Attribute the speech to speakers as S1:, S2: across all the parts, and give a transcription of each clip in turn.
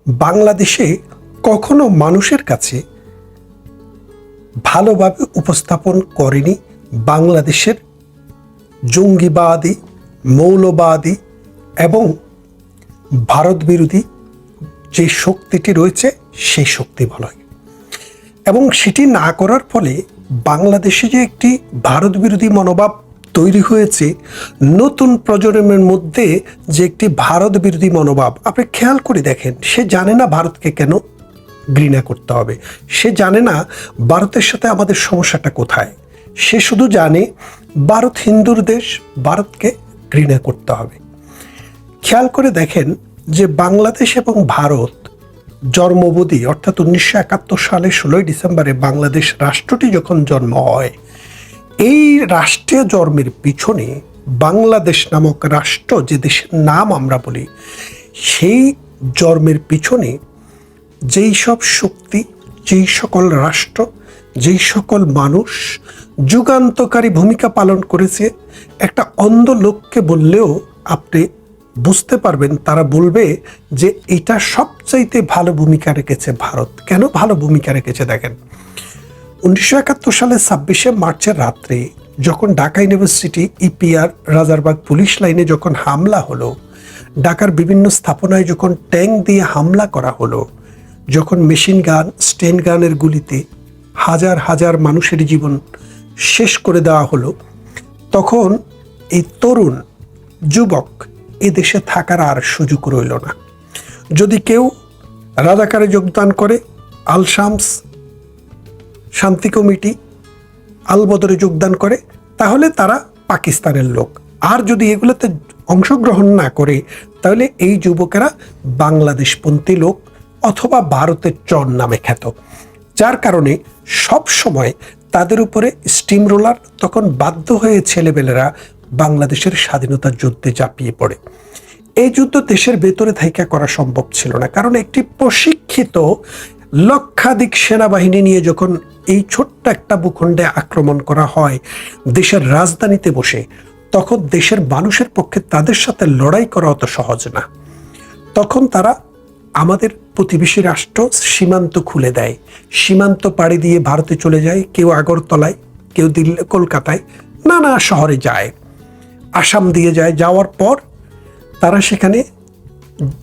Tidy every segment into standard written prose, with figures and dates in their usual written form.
S1: বাংলাদেশে কখনো মানুষের কাছে ভালোভাবে উপস্থাপন করেনি বাংলাদেশের জঙ্গিবাদী, মৌলবাদী এবং ভারত বিরোধী যে শক্তিটি রয়েছে সেই শক্তি বলয়। এবং সেটি না করার ফলে বাংলাদেশে যে একটি ভারত বিরোধী মনোভাব তৈরি হয়েছে, নতুন প্রজন্মের মধ্যে যে একটি ভারত বিরোধী মনোভাব, আপনি খেয়াল করে দেখেন, সে জানে না ভারতকে কেন ঘৃণা করতে হবে, সে জানে না ভারতের সাথে আমাদের সমস্যাটা কোথায়, সে শুধু জানে ভারত হিন্দুর দেশ, ভারতকে ঘৃণা করতে হবে। খেয়াল করে দেখেন যে বাংলাদেশ এবং ভারত জন্মবধি অর্থাৎ 1971 সালে 16 ডিসেম্বরে বাংলাদেশ রাষ্ট্রটি যখন জন্ম হয়, এই রাষ্ট্রীয় জন্মের পিছনে বাংলাদেশ নামক রাষ্ট্র, যে দেশের নাম আমরা বলি, সেই জন্মের পিছনে যেই সব শক্তি, যেই সকল রাষ্ট্র, যেই সকল মানুষ যুগান্তকারী ভূমিকা পালন করেছে, একটা অন্ধ লোককে বললেও আপনি বুঝতে পারবেন, তারা বলবে যে এটা সবচাইতে ভালো ভূমিকা রেখেছে ভারত। কেন ভালো ভূমিকা রেখেছে দেখেন, 1971 সালের 26শে মার্চের রাত্রে যখন Dhaka university EPR Rajarbagh police লাইনে যখন হামলা হলো, ঢাকার বিভিন্ন স্থাপনায় যখন ট্যাঙ্ক দিয়ে হামলা করা হলো, যখন মেশিন গান, স্টেন গানের গুলিতে হাজার হাজার মানুষের জীবন শেষ করে দেওয়া হলো, তখন এই তরুণ যুবক এদেশে থাকার আর সুযোগ রইল না। যদি কেউ রাজাকারে যোগদান করে, আল শামস, শান্তি কমিটি, আল বদরে যোগদান করে, তাহলে তারা পাকিস্তানের লোক। আর যদি এগুলোতে অংশগ্রহণ না করে, তাহলে এই যুবকেরা বাংলাদেশপন্থী লোক অথবা ভারতের চর নামে খ্যাত। যার কারণে সব সময় তাদের উপরে স্টিম রোলার, তখন বাধ্য হয়ে ছেলেবেলেরা বাংলাদেশের স্বাধীনতার যুদ্ধে ঝাঁপিয়ে পড়ে। এই যুদ্ধ দেশের ভেতরে থাইকা করা সম্ভব ছিল না, কারণ একটি প্রশিক্ষিত লক্ষাধিক সেনাবাহিনী নিয়ে যখন এই ছোট্ট একটা ভূখণ্ডে আক্রমণ করা হয় দেশের রাজধানীতে বসে, তখন দেশের মানুষের পক্ষে তাদের সাথে লড়াই করা অত সহজ না। তখন তারা আমাদের প্রতিবেশী রাষ্ট্র সীমান্ত খুলে দেয়, সীমান্ত পাড়ি দিয়ে ভারতে চলে যায়, কেউ আগরতলায়, কেউ দিল্লি, কলকাতায়, নানা শহরে যায়, আসাম দিয়ে যায়। যাওয়ার পর তারা সেখানে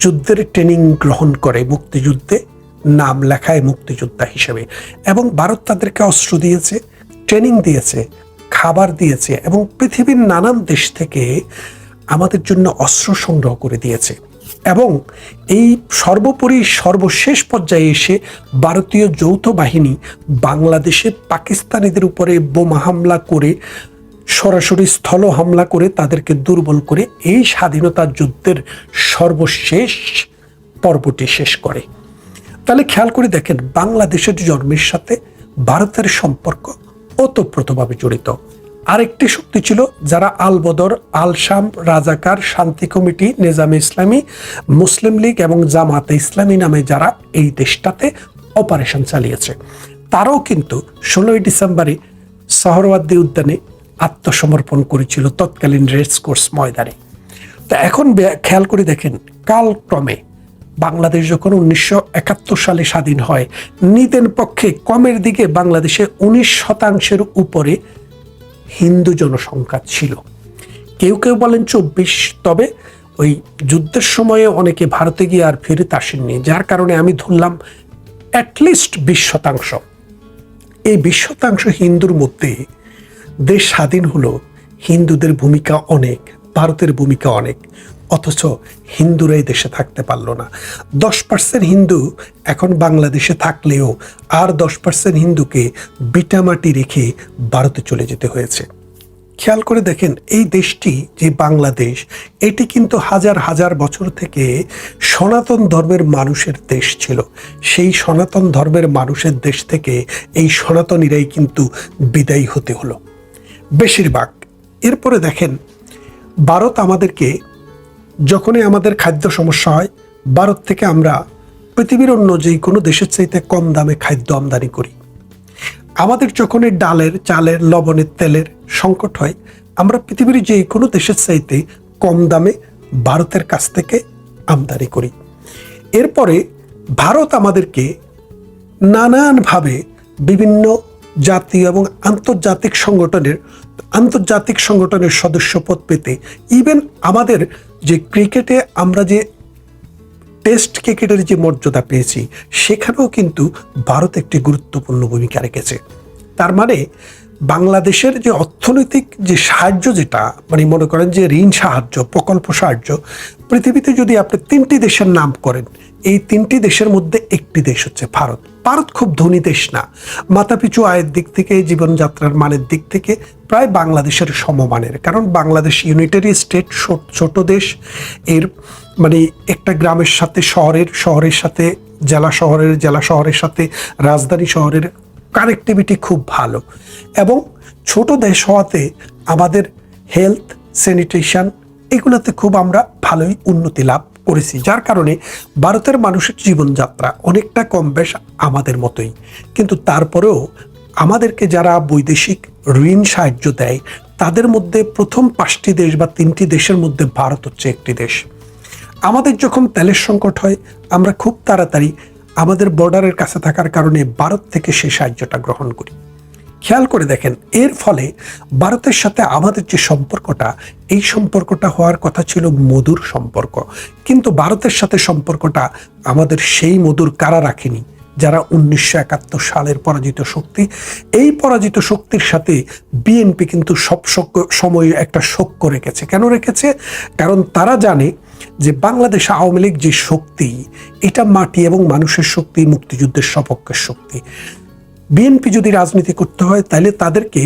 S1: যুদ্ধের ট্রেনিং গ্রহণ করে, মুক্তিযুদ্ধে নাম লেখায় মুক্তিযোদ্ধা হিসেবে। এবং ভারত তাদেরকে অস্ত্র দিয়েছে, ট্রেনিং দিয়েছে, খাবার দিয়েছে, এবং পৃথিবীর নানান দেশ থেকে আমাদের জন্য অস্ত্র সংগ্রহ করে দিয়েছে। এবং এই সর্বোপরি সর্বশেষ পর্যায়ে এসে ভারতীয় যৌথ বাহিনী বাংলাদেশে পাকিস্তানিদের উপরে বোমা হামলা করে, সরাসরি স্থল হামলা করে তাদেরকে দুর্বল করে এই স্বাধীনতা যুদ্ধের সর্বশেষ পর্বটি শেষ করে। তাহলে খেয়াল করে দেখেন, বাংলাদেশের জন্মের সাথে ভারতের সম্পর্ক ওতপ্রোতভাবে জড়িত। আরেকটি শক্তি ছিল যারা আল বদর, আল শাম, রাজাকার, শান্তি কমিটি, নিজামে ইসলামী, মুসলিম লীগ এবং জামাতে ইসলামী নামে যারা এই দেশটাতে অপারেশন চালিয়েছে, তারাও কিন্তু 16 ডিসেম্বরে সোহরাওয়ার্দী উদ্যানে আত্মসমর্পণ করেছিল তৎকালীন রেস কোর্স ময়দানে। তো এখন খেয়াল করে দেখেন, কালক্রমে বাংলাদেশ যখন 1971 সালে স্বাধীন হয়, নিতেন পক্ষে কমের দিকে বাংলাদেশে 19% উপরে হিন্দু জনসংখ্যা ছিল। কেউ কেউ বলেন 24, তবে ওই যুদ্ধের সময়ে অনেকে ভারতে গিয়ে আর ফেরত আসেননি, যার কারণে আমি ধরলাম অ্যাটলিস্ট 20%। এই 20% হিন্দুর মধ্যে দেশ স্বাধীন হলো, হিন্দুদের ভূমিকা অনেক, ভারতের ভূমিকা অনেক, অথচ হিন্দুরাই দেশে থাকতে পারলো না। 10% হিন্দু এখন বাংলাদেশে থাকলেও আর 10% হিন্দুকে বিটামাটি রেখে ভারতে চলে যেতে হয়েছে। খেয়াল করে দেখেন, এই দেশটি যে বাংলাদেশ, এটি কিন্তু হাজার হাজার বছর থেকে সনাতন ধর্মের মানুষের দেশ ছিল। সেই সনাতন ধর্মের মানুষের দেশ থেকে এই সনাতনীরাই কিন্তু বিদায়ী হতে হলো বেশিরভাগ। এরপরে দেখেন, ভারত আমাদেরকে, যখনই আমাদের খাদ্য সমস্যা হয়, ভারত থেকে আমরা পৃথিবীর অন্য যে কোনো দেশের চাইতে কম দামে খাদ্য আমদানি করি। আমাদের যখন ডালের, চালের, লবণের, তেলের সংকট হয়, আমরা পৃথিবীর যে কোনো দেশের চাইতে কম দামে ভারতের কাছ থেকে আমদানি করি। এরপরে ভারত আমাদেরকে নানানভাবে বিভিন্ন জাতীয় এবং আন্তর্জাতিক সংগঠনের সদস্যপদ পেতে, ইভেন আমাদের যে ক্রিকেটে আমরা যে টেস্ট ক্রিকেটের যে মর্যাদা পেয়েছি সেখানেও কিন্তু ভারত একটি গুরুত্বপূর্ণ ভূমিকা রেখেছে। তার মানে বাংলাদেশের যে অর্থনৈতিক যে সাহায্য, যেটা মানে মনে করেন যে ঋণ সাহায্য, প্রকল্প সাহায্য, পৃথিবীতে যদি আপনি 3টি দেশের নাম করেন, এই 3টি দেশের মধ্যে একটি দেশ হচ্ছে ভারত। ভারত খুব ধনী দেশ না, মাথাপিছু আয়ের দিক থেকে, জীবনযাত্রার মানের দিক থেকে প্রায় বাংলাদেশের সমমানের। কারণ বাংলাদেশ ইউনিটারি স্টেট, ছোট দেশ। এর মানে একটা গ্রামের সাথে শহরের সাথে জেলা শহরের সাথে রাজধানী শহরের কানেক্টিভিটি খুব ভালো, এবং ছোট দেশ হওয়াতে আমাদের হেলথ, স্যানিটেশন এগুলোতে খুব আমরা ভালোই উন্নতি লাভ করেছি। যার কারণে ভারতের মানুষের জীবনযাত্রা অনেকটা কম বেশ আমাদের মতোই। কিন্তু তারপরেও আমাদেরকে যারা বৈদেশিক ঋণ সাহায্য দেয়, তাদের মধ্যে প্রথম 5টি দেশ বা 3টি দেশের মধ্যে ভারত হচ্ছে একটি দেশ। আমাদের যখন তেলের সংকট হয়, আমরা খুব তাড়াতাড়ি আমাদের বর্ডারের কাছে থাকার কারণে ভারত থেকে সেই সাহায্যটা গ্রহণ করি। খেয়াল করে দেখেন, এর ফলে ভারতের সাথে আমাদের যে সম্পর্কটা, এই সম্পর্কটা হওয়ার কথা ছিল মধুর সম্পর্ক। কিন্তু ভারতের সাথে সম্পর্কটা আমাদের সেই মধুর কারা রাখেনি? যারা 1971 সালের পরাজিত শক্তি। এই পরাজিত শক্তির সাথে বিএনপি কিন্তু সব সময় একটা শোক রেখেছে। কেন রেখেছে? কারণ তারা জানে যে বাংলাদেশ আওয়ামী লীগ যে শক্তি, এটা মাটি এবং মানুষের শক্তি, মুক্তিযুদ্ধের সপক্ষের শক্তি। বিএনপি যদি রাজনীতি করতে হয়, তাহলে তাদেরকে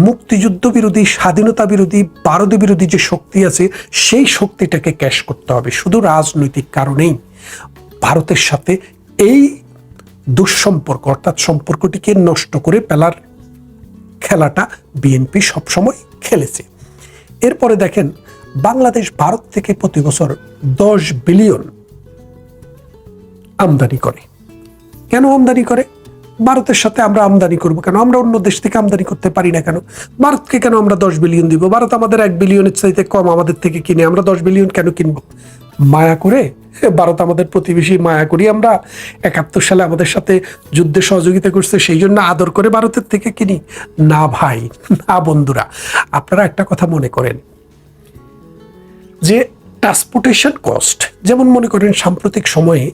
S1: মুক্তিযুদ্ধ বিরোধী, স্বাধীনতা বিরোধী, ভারত বিরোধী যে শক্তি আছে, সেই শক্তিটাকে ক্যাশ করতে হবে। শুধু রাজনৈতিক কারণেই ভারতের সাথে এই দুঃসম্পর্ক, অর্থাৎ সম্পর্কটিকে নষ্ট করে ফেলার খেলাটা বিএনপি সবসময় খেলেছে। এরপরে দেখেন, বাংলাদেশ ভারত থেকে প্রতি বছর 10 বিলিয়ন আমদানি করে। কেন আমদানি করে? ভারতের সাথে আমরা আমদানি করবো কেন? আমরা অন্য দেশ থেকে আমদানি করতে পারি না কেন? ভারতকে কেন আমরা 10 বিলিয়ন দিব? ভারত আমাদের 1 বিলিয়নের চাইতে কম আমাদের থেকে কিনে, আমরা 10 বিলিয়ন কেন কিনবো? মায়া করে? ভারত আমাদের প্রতিবেশী, মায়া করি আমরা। 71 সালে আমাদের সাথে যুদ্ধে সহযোগিতা করছে, সেই জন্য আদর করে ভারতের থেকে কিনি? না ভাই, না বন্ধুরা। আপনারা একটা কথা মনে করেন যে ট্রান্সপোর্টেশন কস্ট, যেমন মনে করেন সাম্প্রতিক সময়ে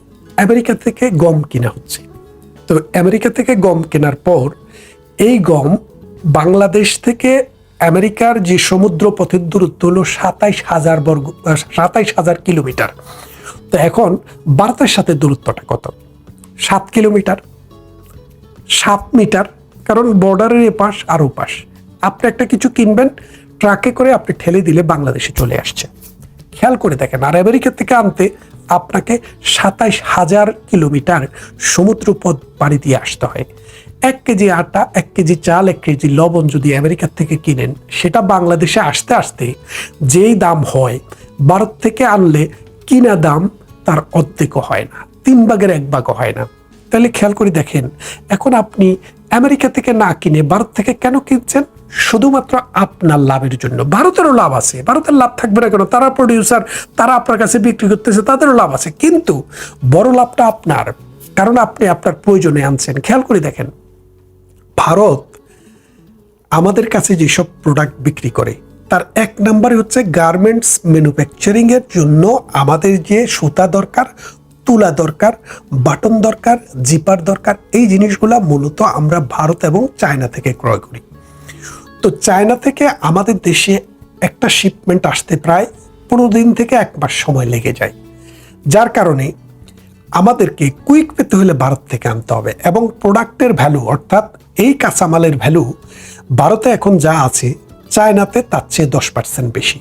S1: আমেরিকা থেকে গম কিনা হচ্ছে। তো আমেরিকা থেকে গম কেনার পর এই গম বাংলাদেশ থেকে আমেরিকার যে সমুদ্র পথের দূরত্ব হলো 27,000 কিলোমিটার। তো এখন ভারতের সাথে দূরত্বটা কত? 7 কিলোমিটার, 7 মিটার। কারণ বর্ডারের এপাশ আর ওপাশ। আপনি একটা কিছু কিনবেন, ট্রাকে করে আপনি ঠেলে দিলে বাংলাদেশে চলে আসছে। খেয়াল করে দেখেন, আর আমেরিকা থেকে আনতে আপনাকে 27,000 কিলোমিটার সমুদ্রপথ পাড়ি দিয়ে আসতে হয়। 1 কেজি আটা, 1 কেজি চাল, 1 কেজি লবণ যদি আমেরিকার থেকে কিনেন, সেটা বাংলাদেশে আসতে আসতে যেই দাম হয়, ভারত থেকে আনলে কিনা দাম তার অর্ধেকও হয় না, 3 ভাগের 1 ভাগও হয় না। তাহলে খেয়াল করে দেখেন, এখন আপনি আমেরিকা থেকে না কিনে ভারত থেকে কেন কিনছেন? শুধুমাত্র আপনার লাভের জন্য। ভারতেরও লাভ আছে, ভারতের লাভ থাকবে না কেন? তারা প্রডিউসার, তারা আপনার কাছে বিক্রি করতেছে, তাদেরও লাভ আছে। কিন্তু বড় লাভটা আপনার, কারণ আপনি আপনার প্রয়োজনে আনছেন। খেয়াল করে দেখেন, ভারত আমাদের কাছে যেসব প্রোডাক্ট বিক্রি করে, তার 1 নম্বরে হচ্ছে গার্মেন্টস ম্যানুফ্যাকচারিং এর জন্য আমাদের যে সুতা দরকার, তুলা দরকার, বাটন দরকার, জিপার দরকার, এই জিনিসগুলা মূলত আমরা ভারত এবং চায়না থেকে ক্রয় করি। তো চায়না থেকে আমাদের দেশে একটা শিপমেন্ট আসতে প্রায় 15 দিন থেকে 1 মাস সময় লেগে যায়। যার কারণে আমাদেরকে কুইক পেতে হলে ভারত থেকে আনতে হবে। এবং প্রোডাক্টের ভ্যালু, অর্থাৎ এই কাঁচামালের ভ্যালু ভারতে এখন যা আছে, চায়নাতে তার চেয়ে 10% বেশি।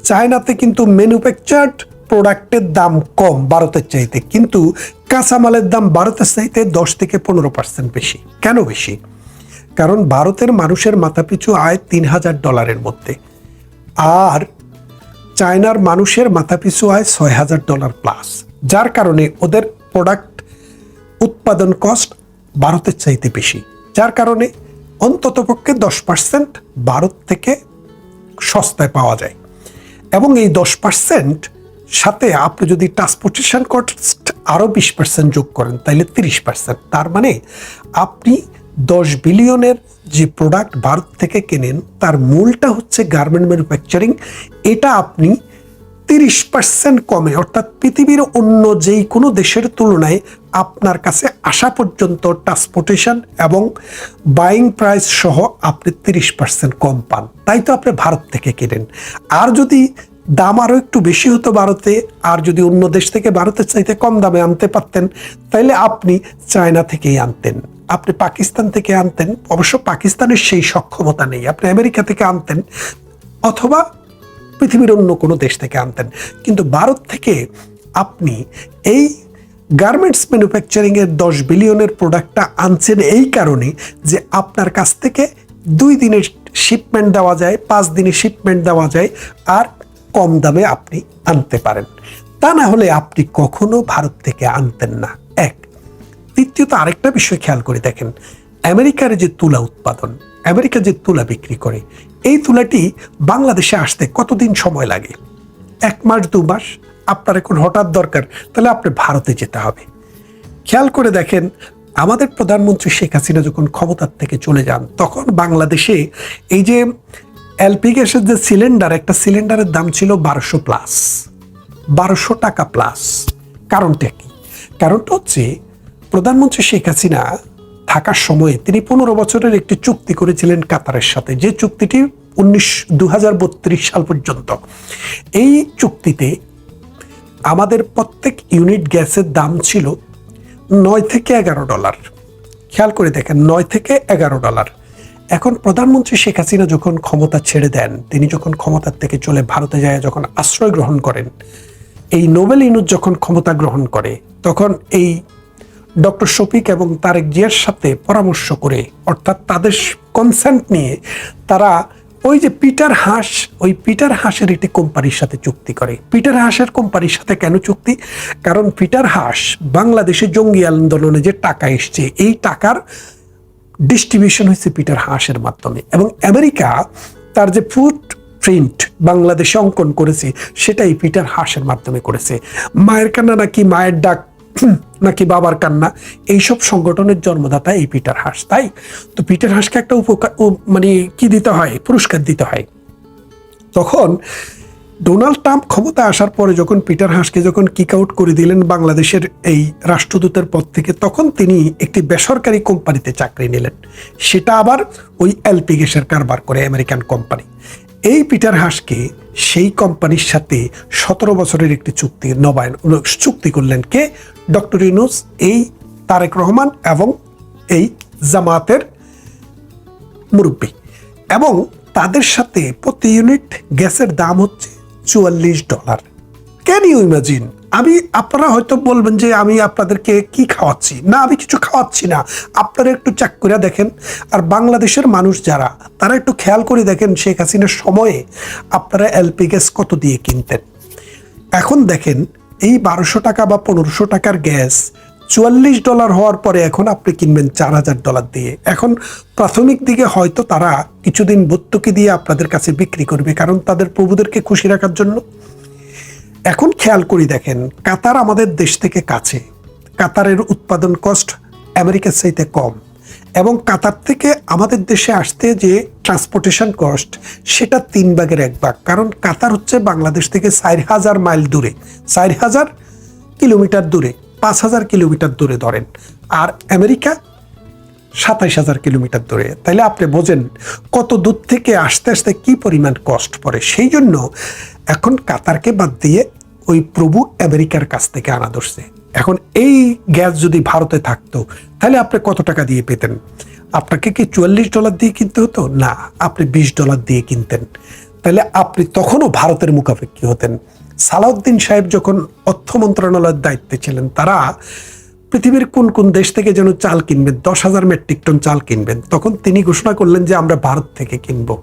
S1: চায়নাতে কিন্তু ম্যানুফ্যাকচার্ড প্রোডাক্টের দাম কম ভারতের চাইতে, কিন্তু কাঁচামালের দাম ভারতের চাইতে 10 থেকে 15% বেশি। কেন বেশি? কারণ ভারতের মানুষের মাথাপিছু আয় $3,000 মধ্যে, আর চায়নার মানুষের মাথাপিছু আয় $6,000 প্লাস। যার কারণে ওদের প্রোডাক্ট উৎপাদন কস্ট ভারতের চাইতে বেশি। যার কারণে অন্ততপক্ষে 10% ভারত থেকে সস্তায় পাওয়া যায়। এবং এই 10% সাথে আপনি যদি ট্রান্সপোর্টেশন কস্ট আরও 20% যোগ করেন, তাইলে 30%। তার মানে আপনি 10 বিলিয়নের যে প্রোডাক্ট ভারত থেকে কেনেন তার মূলটা হচ্ছে গার্মেন্ট ম্যানুফ্যাকচারিং। এটা আপনি 30% কমে, অর্থাৎ পৃথিবীর অন্য যেই কোনো দেশের তুলনায় আপনার কাছে আসা পর্যন্ত ট্রান্সপোর্টেশন এবং বাইং প্রাইস সহ আপনি 30% কম পান। তাই তো আপনি ভারত থেকে কেনেন। আর যদি দাম আরও একটু বেশি হতো ভারতে, আর যদি অন্য দেশ থেকে ভারতের চাইতে কম দামে আনতে পারতেন, তাইলে আপনি চায়না থেকেই আনতেন, আপনি পাকিস্তান থেকে আনতেন। অবশ্য পাকিস্তানের সেই সক্ষমতা নেই। আপনি আমেরিকা থেকে আনতেন অথবা পৃথিবীর অন্য কোনো দেশ থেকে আনতেন, কিন্তু ভারত থেকে আপনি এই গার্মেন্টস ম্যানুফ্যাকচারিংয়ের 10 বিলিয়নের প্রোডাক্টটা আনছেন এই কারণে যে আপনার কাছ থেকে 2 দিনের শিপমেন্ট দেওয়া যায়, 5 দিনের শিপমেন্ট দেওয়া যায়, আর কম দামে আপনি আনতে পারেন। তা না হলে আপনি কখনো ভারত থেকে আনতেন না। এক। দ্বিতীয়ত আরেকটা বিষয় খেয়াল করে দেখেন, আমেরিকার যে তুলা উৎপাদন, আমেরিকা যে তুলা বিক্রি করে, এই তুলাটি বাংলাদেশে আসতে কতদিন সময় লাগে? 1 মাস 2 মাস। আপনার এখন হঠাৎ দরকার, তাহলে আপনি ভারতে যেতে হবে। খেয়াল করে দেখেন, আমাদের প্রধানমন্ত্রী শেখ হাসিনা যখন ক্ষমতার থেকে চলে যান, তখন বাংলাদেশে এই যে এলপি গ্যাসের যে সিলিন্ডার, একটা সিলিন্ডারের দাম ছিল 1200 প্লাস, 1200 টাকা প্লাস। কারণটা কি? কারণটা হচ্ছে প্রধানমন্ত্রী শেখ হাসিনা থাকার সময়ে তিনি 15 বছরের একটি চুক্তি করেছিলেন কাতারের সাথে, যে চুক্তিটি 2032 সাল পর্যন্ত। এই চুক্তিতে আমাদের প্রত্যেক ইউনিট গ্যাসের দাম ছিল $9 থেকে $11। খেয়াল করে দেখেন, $9 থেকে $11। এখন প্রধানমন্ত্রী শেখ হাসিনা যখন ক্ষমতা ছেড়ে দেন, তিনি যখন ক্ষমতার থেকে চলে ভারতে যায়, যখন আশ্রয় গ্রহণ করেন, এই নোবেল ইউনুস যখন ক্ষমতা গ্রহণ করে, তখন এই ডক্টর শফিক এবং তারেক জিয়ার সাথে পরামর্শ করে, অর্থাৎ তাদের কনসেন্ট নিয়ে, তারা ওই যে পিটার হাস, ওই পিটার হাসের একটি কোম্পানির সাথে চুক্তি করে। পিটার হাসের কোম্পানির সাথে কেন চুক্তি? কারণ পিটার হাস বাংলাদেশে জঙ্গি আন্দোলনে যে টাকা এসছে, এই টাকার ডিস্ট্রিবিউশন হয়েছে পিটার হাসের মাধ্যমে। এবং আমেরিকা তার যে ফুট প্রিন্ট বাংলাদেশে অঙ্কন করেছে, সেটাই পিটার হাসের মাধ্যমে করেছে। মায়ের কান্না নাকি মায়ের ডাক নাকি বাবার কান্না, এইসব সংগঠনের জন্মদাতা এই পিটার হাস। তাই তো পিটার হাসকে একটা উপকার, মানে কি দিতে হয়, পুরস্কার দিতে হয়। তখন ডোনাল্ড ট্রাম্প ক্ষমতা আসার পরে যখন পিটার হাসকে যখন কিক আউট করে দিলেন বাংলাদেশের এই রাষ্ট্রদূতের পদ থেকে, তখন তিনি একটি বেসরকারি কোম্পানিতে চাকরি নিলেন। সেটা আবার ওই এলপি গ্যাসের কারবার করে আমেরিকান কোম্পানি। এই পিটার হাসকে সেই কোম্পানির সাথে 17 বছরের একটি চুক্তি করলেন কে? ডক্টর ইউনূস, এই তারেক রহমান এবং এই জামাতের মুরব্বী। এবং তাদের সাথে প্রতি ইউনিট গ্যাসের দাম হচ্ছে $44। Can you imagine? আপনারা হয়তো বলবেন যে আমি আপনাদেরকে কি খাওয়াচ্ছি। না, আমি কিছু খাওয়াচ্ছি না। আপনারা একটু চেক করে দেখেন। আর বাংলাদেশের মানুষ যারা, তারা একটু খেয়াল করে দেখেন, শেখ হাসিনার সময়ে আপনারা এলপি গ্যাস কত দিয়ে কিনতেন। এখন দেখেন, এই 1200 টাকা বা 1500 টাকার গ্যাস $44 হওয়ার পরে এখন আপনি কিনবেন $4000 দিয়ে। এখন প্রাথমিক দিকে হয়তো তারা কিছুদিন ভর্তুকি দিয়ে আপনাদের কাছে বিক্রি করবে, কারণ তাদের প্রভুদেরকে খুশি রাখার জন্য। এখন খেয়াল করে দেখেন, কাতার আমাদের দেশ থেকে কাছে, কাতারের উৎপাদন কস্ট আমেরিকার চাইতে কম, এবং কাতার থেকে আমাদের দেশে আসতে যে ট্রান্সপোর্টেশন কস্ট, সেটা 3 ভাগের 1 ভাগ। কারণ কাতার হচ্ছে বাংলাদেশ থেকে 4000 মাইল দূরে, 4000 কিলোমিটার দূরে, 5000 কিলোমিটার দূরে ধরেন, আর আমেরিকা 27000 কিলোমিটার দূরে। তাইলে আপনি বোঝেন কত দূর থেকে আসতে আসতে কি পরিমাণ কস্ট পড়ে। সেই জন্য এখন কাতারকে বাদ দিয়ে ওই প্রভু আমেরিকার কাছ থেকে আনা ধরছে। এখন এই গ্যাস যদি ভারতে থাকতো, তাহলে আপনি কত টাকা দিয়ে পেতেন? আপনাকে কি $44 দিয়ে কিনতে হতো? না, আপনি $20 দিয়ে কিনতেন। তাহলে আপনি তখনও ভারতের মুখাপেক্ষী হতেন। সালাউদ্দিন সাহেব যখন অর্থ মন্ত্রণালয়ের দায়িত্বে ছিলেন, তারা পৃথিবীর কোন কোন দেশ থেকে যেন চাল কিনবেন, 10,000 মেট্রিক টন চাল কিনবেন, তখন তিনি ঘোষণা করলেন যে আমরা ভারত থেকে কিনবো।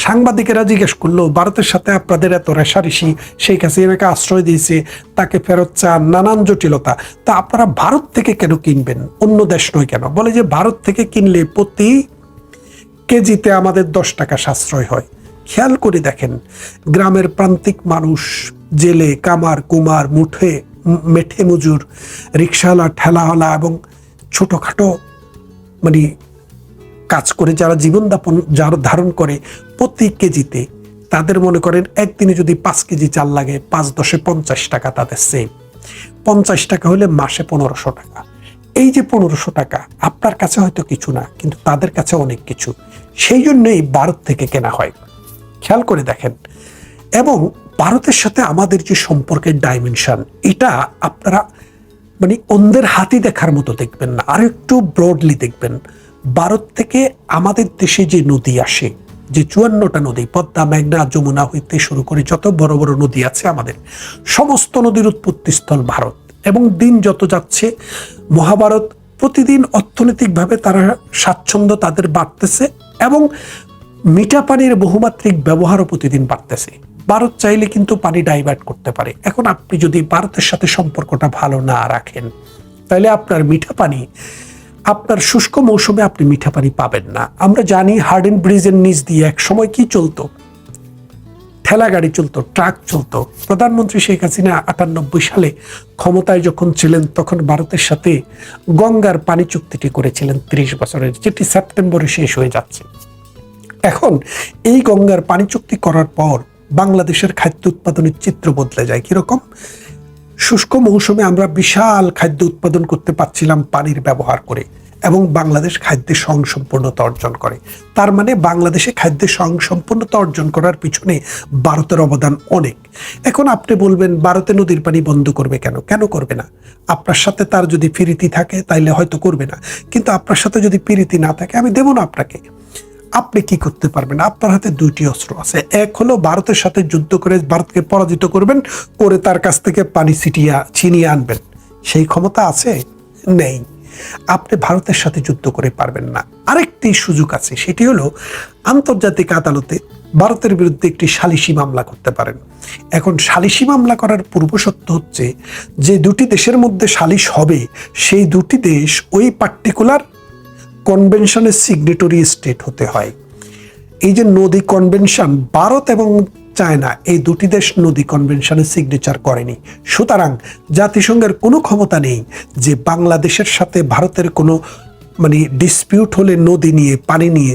S1: সাংবাদিকেরা জিজ্ঞেস করলো, ভারতের সাথে আপনাদের এত রেশারেশি, শেখ হাসিনাকে আশ্রয় দিয়েছে, তাকে ফেরত চান, নানান জটিলতা, তা আপনারা ভারত থেকে কেন কিনবেন, অন্য দেশ নয় কেন? বলে যে ভারত থেকে কিনলে প্রতি কেজিতে আমাদের 10 টাকা সাশ্রয় হয়। খেয়াল করে দেখেন, গ্রামের প্রান্তিক মানুষ, জেলে, কামার, কুমার, মুঠে মেঠে মজুর, রিক্সাওয়ালা, ঠেলাওয়ালা এবং ছোটোখাটো মানে কাজ করে যারা জীবনযাপন যারা ধারণ করে, প্রতি কেজিতে তাদের মনে করেন একদিনে যদি 5 কেজি চাল লাগে, 5×10 = 50 টাকা তাদের সেম। 50 টাকা হলে মাসে 1500 টাকা। এই যে 1500 টাকা আপনার কাছে হয়তো কিছু না, কিন্তু তাদের কাছে অনেক কিছু। সেই জন্যই ভারত থেকে কেনা হয়। খেয়াল করে দেখেন। এবং ভারতের সাথে আমাদের যে সম্পর্কের ডাইমেনশন, এটা আপনারা মানে অন্যের হাতি দেখার মতো দেখবেন না, আর একটু ব্রডলি দেখবেন। ভারত থেকে আমাদের দেশে যে নদী আসে, যে 54টা নদী, পদ্মা, মেঘনা, যমুনা হইতে শুরু করে যত বড় বড় নদী আছে আমাদের, সমস্ত নদীর উৎপত্তিস্থল ভারত। এবং দিন যত যাচ্ছে মহাভারত প্রতিদিন অর্থনৈতিকভাবে তারা স্বাচ্ছন্দ্য তাদের বাড়তেছে এবং মিঠা পানির বহুমাত্রিক ব্যবহারও প্রতিদিন বাড়তেছে। ভারত চাইলে কিন্তু পানি ডাইভার্ট করতে পারে। এখন আপনি যদি ভারতের সাথে সম্পর্কটা ভালো না রাখেন, তাহলে আপনার মিঠা পানি, আপনার শুষ্ক মৌসুমে আপনি মিঠা পানি পাবেন না। আমরা জানি হার্ডিন ব্রিজের নিচ দিয়ে এক সময় কি চলতো, ঠেলা গাড়ি চলতো, ট্রাক চলতো। প্রধানমন্ত্রী শেখ হাসিনা 98 সালে ক্ষমতায় যখন ছিলেন, তখন ভারতের সাথে গঙ্গার পানি চুক্তিটি করেছিলেন 30 বছরের, যেটি সেপ্টেম্বরে শেষ হয়ে যাচ্ছে। এখন এই গঙ্গার পানি চুক্তি করার পর বাংলাদেশের খাদ্য উৎপাদনের চিত্র বদলে যায়। কিরকম? শুষ্ক মৌসুমে আমরা বিশাল খাদ্য উৎপাদন করতে পারছিলাম পানির ব্যবহার করে, এবং বাংলাদেশ খাদ্যের স্বয়ংসম্পূর্ণতা অর্জন করে। তার মানে বাংলাদেশে খাদ্যের স্বয়ংসম্পূর্ণতা অর্জন করার পিছনে ভারতের অবদান অনেক। এখন আপনি বলবেন ভারতে নদীর পানি বন্ধ করবে কেন? কেন করবে না? আপনার সাথে তার যদি প্রীতি থাকে তাইলে হয়তো করবে না, কিন্তু আপনার সাথে যদি প্রীতি না থাকে আমি দেব না আপনাকে। আপনি কি করতে পারবেন? আপনার হাতে 2টি অস্ত্র আছে। এক হলো ভারতের সাথে যুদ্ধ করে ভারতকে পরাজিত করবেন, করে তার কাছ থেকে পানি ছিনিয়ে আনবেন। সেই ক্ষমতা আছে? নেই। আপনি ভারতের সাথে যুদ্ধ করে পারবেন না। আরেকটি সুযোগ আছে, সেটি হলো আন্তর্জাতিক আদালতে ভারতের বিরুদ্ধে একটি সালিসি মামলা করতে পারেন। এখন সালিসি মামলা করার পূর্বশর্ত হচ্ছে যে 2টি দেশের মধ্যে সালিশ হবে, সেই 2টি দেশ ওই পার্টিকুলার কনভেনশনের সিগনেটরি স্টেট হতে হয়। এই যে নদী কনভেনশন, ভারত এবং চায়না এই 2টি দেশ নদী কনভেনশনে সিগনেচার করেনি। সুতরাং জাতিসংঘের কোনো ক্ষমতা নেই যে বাংলাদেশের সাথে ভারতের কোনো মানে ডিসপিউট হলে নদী নিয়ে, পানি নিয়ে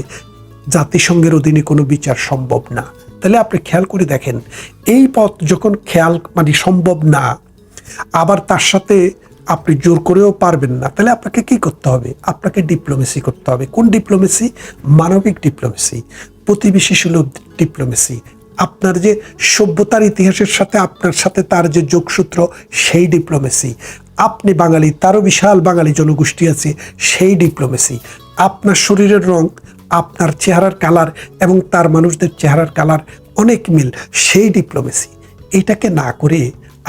S1: জাতিসংঘের অধীনে কোনো বিচার সম্ভব না। তাহলে আপনি খেয়াল করে দেখেন, এই পথ যখন মানে সম্ভব না, আবার তার সাথে আপনি জোর করেও পারবেন না, তাহলে আপনাকে কি করতে হবে? আপনাকে ডিপ্লোমেসি করতে হবে। কোন ডিপ্লোমেসি? মানবিক ডিপ্লোমেসি, প্রতিবেশী সুলভ ডিপ্লোমেসি। আপনার যে সভ্যতার ইতিহাসের সাথে আপনার সাথে তার যে যোগসূত্র, সেই ডিপ্লোমেসি। আপনি বাঙালি, তারও বিশাল বাঙালি জনগোষ্ঠী আছে, সেই ডিপ্লোমেসি। আপনার শরীরের রং, আপনার চেহারার কালার এবং তার মানুষদের চেহারার কালার অনেক মিল, সেই ডিপ্লোমেসি। এটাকে না করে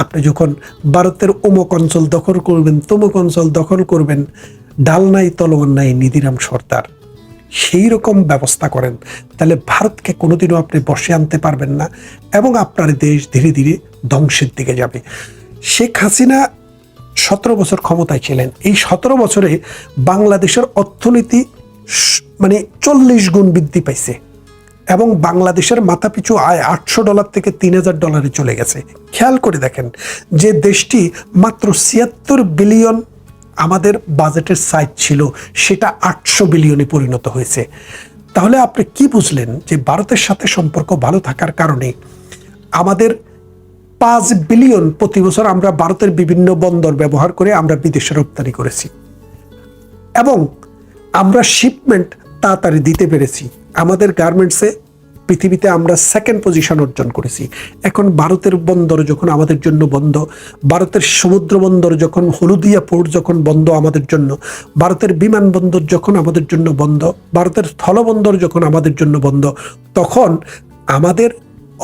S1: আপনি যখন ভারতের অমুক অঞ্চল দখল করবেন, তমুক অঞ্চল দখল করবেন, ডাল নাই তলোয়ার নাই নিধিরাম সর্দার, সেই রকম ব্যবস্থা করেন, তাহলে ভারতকে কোনোদিনও আপনি বসে আনতে পারবেন না এবং আপনার দেশ ধীরে ধীরে ধ্বংসের দিকে যাবে। শেখ হাসিনা 17 বছর ক্ষমতায় ছিলেন। এই 17 বছরে বাংলাদেশের অর্থনীতি মানে 40 গুণ বৃদ্ধি পাইছে এবং বাংলাদেশের মাথাপিছু আয় $800 থেকে $3000 চলে গেছে। খেয়াল করে দেখেন, যে দেশটি মাত্র 76 বিলিয়ন আমাদের বাজেটের সাইজ ছিল, সেটা 800 বিলিয়নে পরিণত হয়েছে। তাহলে আপনি কি বুঝলেন যে ভারতের সাথে সম্পর্ক ভালো থাকার কারণে আমাদের 5 বিলিয়ন প্রতি বছর আমরা ভারতের বিভিন্ন বন্দর ব্যবহার করে আমরা বিদেশে রপ্তানি করেছি এবং আমরা শিপমেন্ট তাড়াতাড়ি দিতে পেরেছি। আমাদের গার্মেন্টসে পৃথিবীতে আমরা 2nd পজিশন অর্জন করেছি। এখন ভারতের বন্দর যখন আমাদের জন্য বন্ধ, ভারতের সমুদ্র বন্দর যখন, হলদিয়া পোর্ট যখন বন্ধ আমাদের জন্য, ভারতের বিমানবন্দর যখন আমাদের জন্য বন্ধ, ভারতের স্থলবন্দর যখন আমাদের জন্য বন্ধ, তখন আমাদের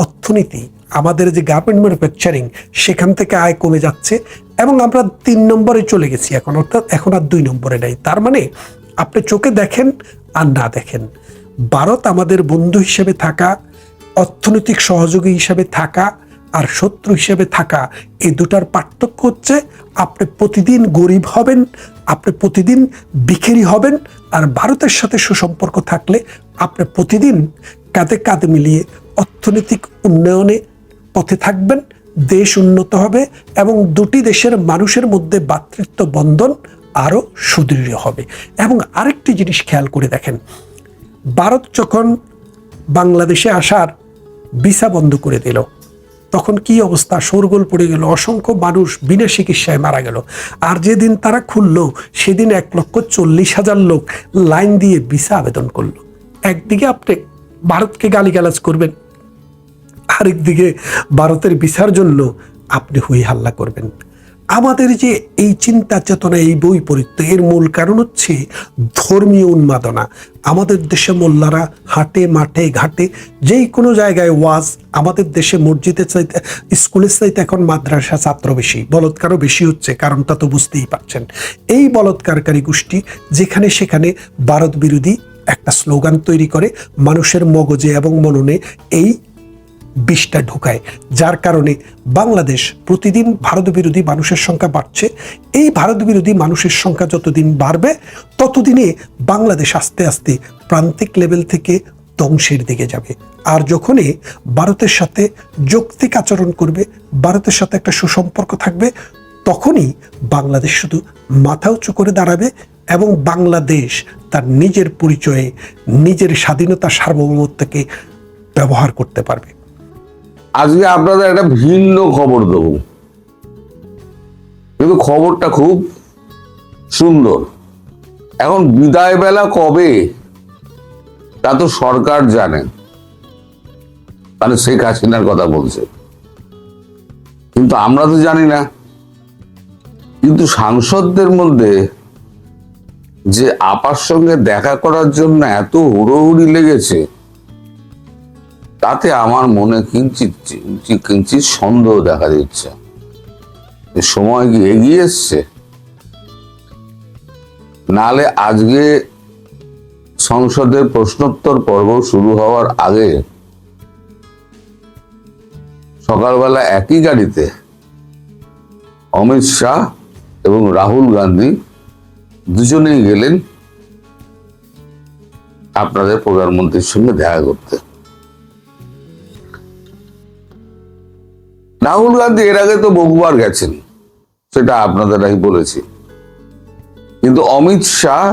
S1: অর্থনীতি, আমাদের যে গার্মেন্ট ম্যানুফ্যাকচারিং, সেখান থেকে আয় কমে যাচ্ছে এবং আমরা 3 নম্বরে চলে গেছি এখন, অর্থাৎ এখন আর 2 নম্বরে নাই। তার মানে আপনি চোখে দেখেন আর না দেখেন, ভারত আমাদের বন্ধু হিসেবে থাকা, অর্থনৈতিক সহযোগী হিসেবে থাকা আর শত্রু হিসেবে থাকা, এই দুটার পার্থক্য হচ্ছে আপনি প্রতিদিন গরিব হবেন, আপনি প্রতিদিন ভিখারি হবেন, আর ভারতের সাথে সুসম্পর্ক থাকলে আপনি প্রতিদিন কাঁধে কাঁধ মিলিয়ে অর্থনৈতিক উন্নয়নে পথে থাকবেন দেশ উন্নত হবে এবং দুটি দেশের মানুষের মধ্যে ভ্রাতৃত্ব বন্ধন আরও সুদৃঢ় হবে। এবং আরেকটি জিনিস খেয়াল করে দেখেন, ভারত যখন বাংলাদেশে আসার ভিসা বন্ধ করে দিল, তখন কি অবস্থা, শোরগোল পড়ে গেল, অসংখ্য মানুষ বিনা চিকিৎসায় মারা গেল। আর যেদিন তারা খুললো সেদিন 1,40,000 লোক লাইন দিয়ে ভিসা আবেদন করলো। একদিকে আপনি ভারতকে গালিগালাজ করবেন, আরেকদিকে ভারতের ভিসার জন্য আপনি হই হাল্লা করবেন। আমাদের যে এই চিন্তা চেতনা, এই বৈপরীত্য, এর মূল কারণ হচ্ছে ধর্মীয় উন্মাদনা। আমাদের দেশে মোল্লারা হাটে মাঠে ঘাটে যেই কোনো জায়গায় ওয়াজ, আমাদের দেশে মসজিদের চাইতে স্কুলের চাইতে এখন মাদ্রাসা ছাত্র বেশি, বলৎকারও বেশি হচ্ছে, কারণটা তো বুঝতেই পারছেন। এই বলৎকারকারী গোষ্ঠী যেখানে সেখানে ভারত বিরোধী একটা স্লোগান তৈরি করে মানুষের মগজে এবং মননে এই বিষটা ঢুকায়, যার কারণে বাংলাদেশ প্রতিদিন ভারত বিরোধী মানুষের সংখ্যা বাড়ছে। এই ভারত বিরোধী মানুষের সংখ্যা যতদিন বাড়বে ততদিনে বাংলাদেশ আস্তে আস্তে প্রান্তিক লেভেল থেকে ধ্বংসের দিকে যাবে। আর যখনই ভারতের সাথে যৌক্তিক আচরণ করবে, ভারতের সাথে একটা সুসম্পর্ক থাকবে, তখনই বাংলাদেশ শুধু মাথা উঁচু করে দাঁড়াবে এবং বাংলাদেশ তার নিজের পরিচয়ে নিজের স্বাধীনতা সার্বভৌমত্বকে ব্যবহার করতে পারবে।
S2: আজকে আপনাদের একটা ভিন্ন খবর দেব, কিন্তু খবরটা খুব সুন্দর। এখন বিদায় বেলা কবে তা তো সরকার জানে, মানে শেখ হাসিনার কথা বলছে, কিন্তু আমরা তো জানি না। কিন্তু সাংসদদের মধ্যে যে আপার সঙ্গে দেখা করার জন্য এত হুড়োহুড়ি লেগেছে, তাতে আমার মনে কিঞ্চিত সন্দেহ দেখা দিচ্ছে। সময় কি এগিয়ে এসছে? নালে আজকে সংসদের প্রশ্নোত্তর পর্ব শুরু হওয়ার আগে সকালবেলা একই গাড়িতে অমিত শাহ এবং রাহুল গান্ধী দুজনেই গেলেন আপনাদের প্রধানমন্ত্রীর সঙ্গে দেখা করতে। রাহুল গান্ধী এর আগে তো বহুবার গেছেন, সেটা আপনাদের আমি বলেছি, কিন্তু অমিত শাহ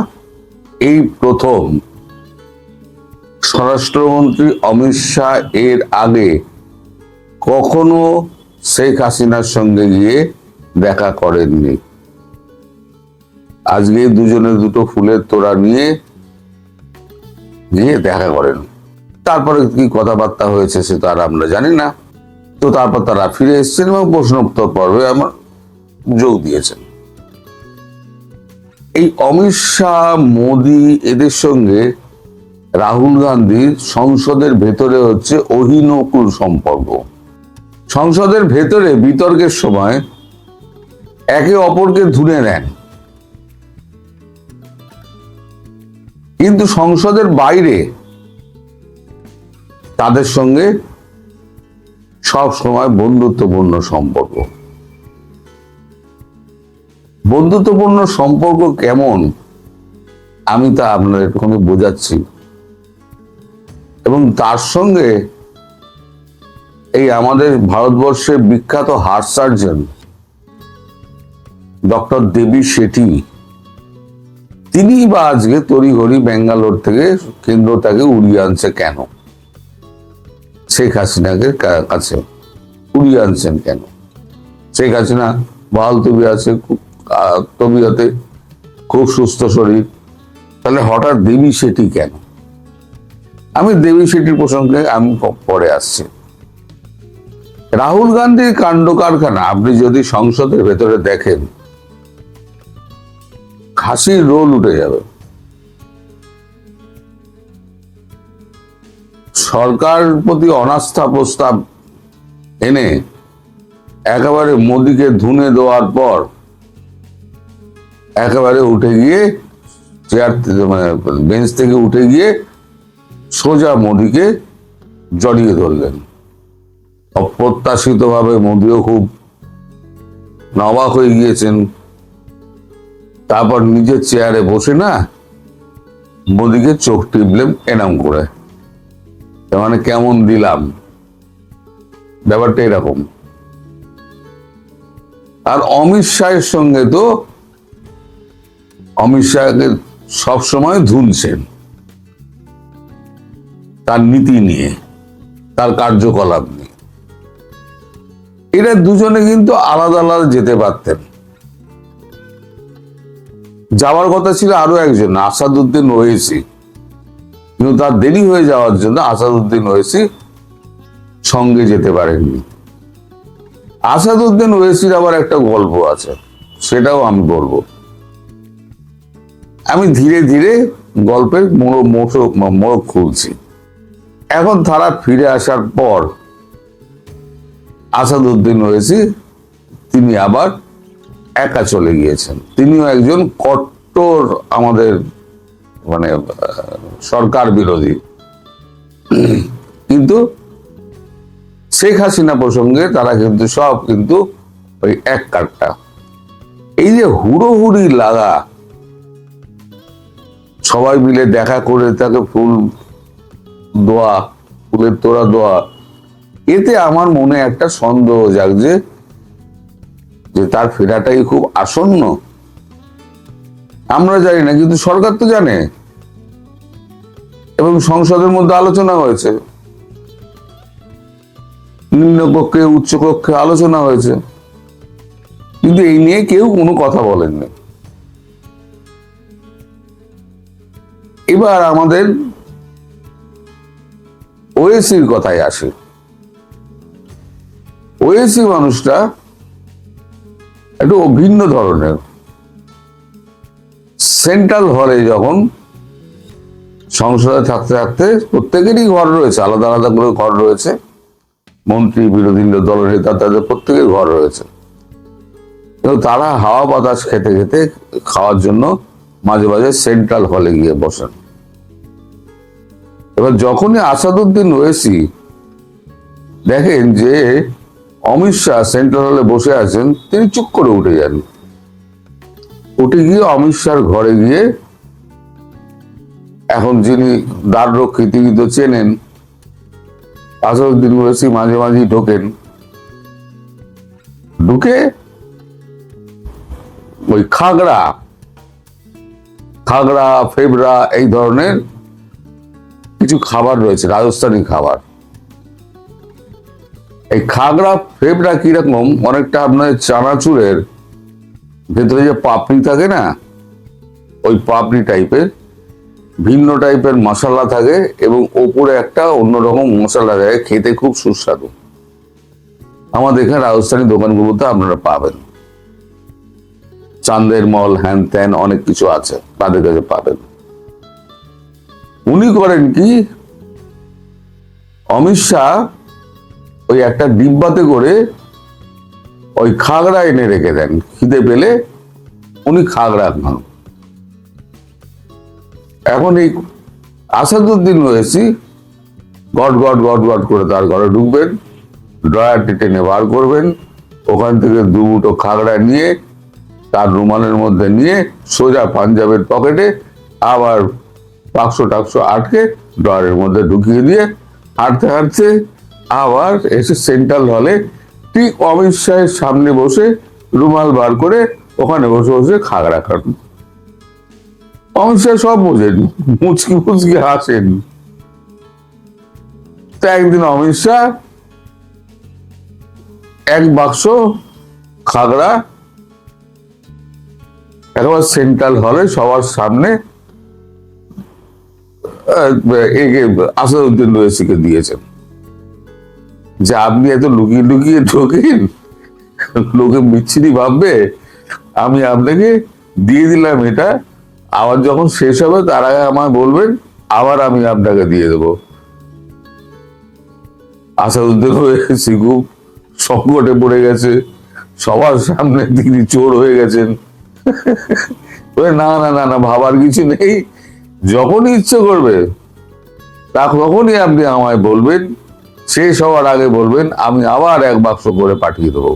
S2: এই প্রথম। স্বরাষ্ট্রমন্ত্রী অমিত শাহ এর আগে কখনো শেখ হাসিনার সঙ্গে গিয়ে দেখা করেননি। আজকে দুজনে দুটো ফুলের তোড়া নিয়ে গিয়ে দেখা করেন। তারপরে কি কথাবার্তা হয়েছে সে তো আর আমরা জানি না। তো তারপর তারা ফিরে এসেছেন এবং প্রশ্নোত্তর পর্বে আমার যোগ দিয়েছেন। এই অমিত শাহ, মোদি এদের সঙ্গে রাহুল গান্ধীর সংসদের ভেতরে হচ্ছে অহিনকুল সম্পর্ক। সংসদের ভেতরে বিতর্কের সময় একে অপরকে ধুনে নেন, কিন্তু সংসদের বাইরে তাদের সঙ্গে সব সময় বন্ধুত্বপূর্ণ সম্পর্ক। বন্ধুত্বপূর্ণ সম্পর্ক কেমন আমি তা আপনাদের একটুখানি বোঝাচ্ছি। এবং তার সঙ্গে এই আমাদের ভারতবর্ষের বিখ্যাত হার্ট সার্জন ডক্টর দেবী শেঠি, তিনি বা আজকে তড়িঘড়ি ব্যাঙ্গালোর থেকে কেন্দ্র তাকে উড়িয়ে আনছে কেন? শেখ হাসিনাকে কাছে উড়িয়ে আনছেন কেন? শেখ হাসিনা বহাল তবিয়তে, তবিয়তে, খুব সুস্থ শরীর, তাহলে হঠাৎ দেবী শেঠি কেন? আমি দেবী শেঠির প্রসঙ্গে আমি পরে আসছি। রাহুল গান্ধীর কাণ্ড কারখানা আপনি যদি সংসদের ভেতরে দেখেন, হাসির রোল উঠে যাবে। সরকার প্রতি অনাস্থা প্রস্তাব এনে একেবারে মোদিকে ধুনে দেওয়ার পর একেবারে উঠে গিয়ে চেয়ার, মানে বেঞ্চ থেকে উঠে গিয়ে সোজা মোদিকে জড়িয়ে ধরলেন। অপ্রত্যাশিত ভাবে মোদিও খুব অবাক হয়ে গিয়েছেন। তারপর নিজের চেয়ারে বসে না মোদিকে চোখ টিপলেন এনাম করে, মানে কেমন দিলাম, ব্যাপারটা এরকম। আর অমিত শাহের সঙ্গে তো অমিত শাহকে সবসময় ধুনছেন তার নীতি নিয়ে, তার কার্যকলাপ নিয়ে। এরা দুজনে কিন্তু আলাদা আলাদা যেতে পারতেন। যাওয়ার কথা ছিল আরো একজন, আসাদুদ্দিন ওয়েসি, কিন্তু তার দেরি হয়ে যাওয়ার জন্য আসাদুদ্দিন ওয়েসি সঙ্গে যেতে পারেননি। আসাদুদ্দিন ওয়েসির আবার একটা গল্প আছে, সেটাও আমি বলবো। আমি ধীরে ধীরে গল্পের মোড়ক খুলছি। এখন তারা ফিরে আসার পর আসাদুদ্দিন ওয়েসি তিনি আবার একা চলে গিয়েছেন। তিনিও একজন কট্টর আমাদের মানে সরকার বিরোধী, কিন্তু শেখ হাসিনা প্রসঙ্গে তারা কিন্তু সব কিন্তু ওই এক কাট্টা। এই যে হুড়োহুড়ি লাগা, সবাই মিলে দেখা করে তাকে ফুল দোয়া, ফুলের তোড়া দোয়া, এতে আমার মনে একটা সন্দেহ জাগছে যে তার ফেরাটাই খুব আসন্ন। আমরা জানি না, কিন্তু সরকার তো জানে এবং সংসদের মধ্যে আলোচনা হয়েছে, নিম্নকক্ষে উচ্চকক্ষে আলোচনা হয়েছে, কিন্তু এই নিয়ে কেউ কোনো কথা বলেননি। এবার আমাদের ওয়েসির কথায় আসে। ওয়েসি মানুষটা একটু ভিন্ন ধরনের। সেন্ট্রাল হলে যখন সংসদে থাকতে থাকতে, প্রত্যেকেরই ঘর রয়েছে, আলাদা আলাদা করে ঘর রয়েছে, মন্ত্রী, বিরোধী দলের নেতা, তাদের প্রত্যেকের ঘর রয়েছে, কিন্তু তারা হাওয়া বাতাস খেতে খেতে খাওয়ার জন্য মাঝে মাঝে সেন্ট্রাল হলে গিয়ে বসেন। এবার যখনই আসাদুদ্দিন ওয়েসি দেখেন যে অমিত শাহ সেন্ট্রাল হলে বসে আছেন, তিনি চুপ করে উঠে যান। উঠে গিয়ে অমিত শাহর ঘরে গিয়ে, এখন যিনি দ্বাররক্ষী তিনি তো চেনেন, আসাদুদ্দিন ওয়েসি মাঝে মাঝেই ঢোকেন, ঢুকে ওই খাগড়া ফেবরা এই ধরনের কিছু খাবার রয়েছে, রাজস্থানী খাবার। এই খাগড়া ফেবরা কিরকম, অনেকটা আপনার চানাচুরের ভেতরে যে পাপড়ি থাকে না, ওই পাপড়ি টাইপের, ভিন্ন টাইপের মশলা থাকে এবং ওপরে একটা অন্যরকম মশলা থাকে, খেতে খুব সুস্বাদু। আমাদের এখানে রাজস্থানী দোকানগুলোতে আপনারা পাবেন, চান্দের মল, হ্যান ত্যান অনেক কিছু আছে, তাদের কাছে পাবেন। উনি করেন কি, অমিত শাহ ওই একটা ডিব্বাতে করে ওই খাগড়া এনে রেখে দেন, খিদে পেলে উনি খাগড়া খান। এখন এই আসাদুদ্দিন ওয়েসি গট গট গট গট করে তার ঘরে ঢুকবেন, ড্রয়ারটি টেনে বার করবেন, ওখান থেকে দু মুঠো খাগড়া নিয়ে তার রুমালের মধ্যে নিয়ে সোজা পাঞ্জাবের পকেটে, আবার বাক্স টাক্স আটকে ড্রয়ারের মধ্যে ঢুকিয়ে দিয়ে হাঁটতে হাঁটতে আবার এসে সেন্ট্রাল হলে ঠিক অমিত শাহের সামনে বসে রুমাল বার করে ওখানে বসে বসে খাগড়া খান। অমিত শাহ সব বোঝেন, মুচকি মুচকি হাসেন। তো একদিন অমিত শাহ এক বাক্স খাগড়া একবার সেন্ট্রাল হলে সবার সামনে আসাদুদ্দিন ওয়েসিকে দিয়েছেন, যে আপনি এত লুকিয়ে লুকিয়ে ঢোকেন, লোকে বিচ্ছিরি ভাববে, আমি আপনাকে দিয়ে দিলাম এটা, আবার যখন শেষ হবে তার আগে আমায় বলবেন, আবার আমি আপনাকে দিয়ে দেবো। আসাদুদ্দিন ওয়েসি খুব সংকটে পড়ে গেছে, সবার সামনে তিনি চোর হয়ে গেছেন। না না না না, ভাবার কিছু নেই, যখনই ইচ্ছে করবে তখনই আপনি আমায় বলবেন, শেষ হওয়ার আগে বলবেন, আমি আবার এক বাক্স করে পাঠিয়ে দেবো।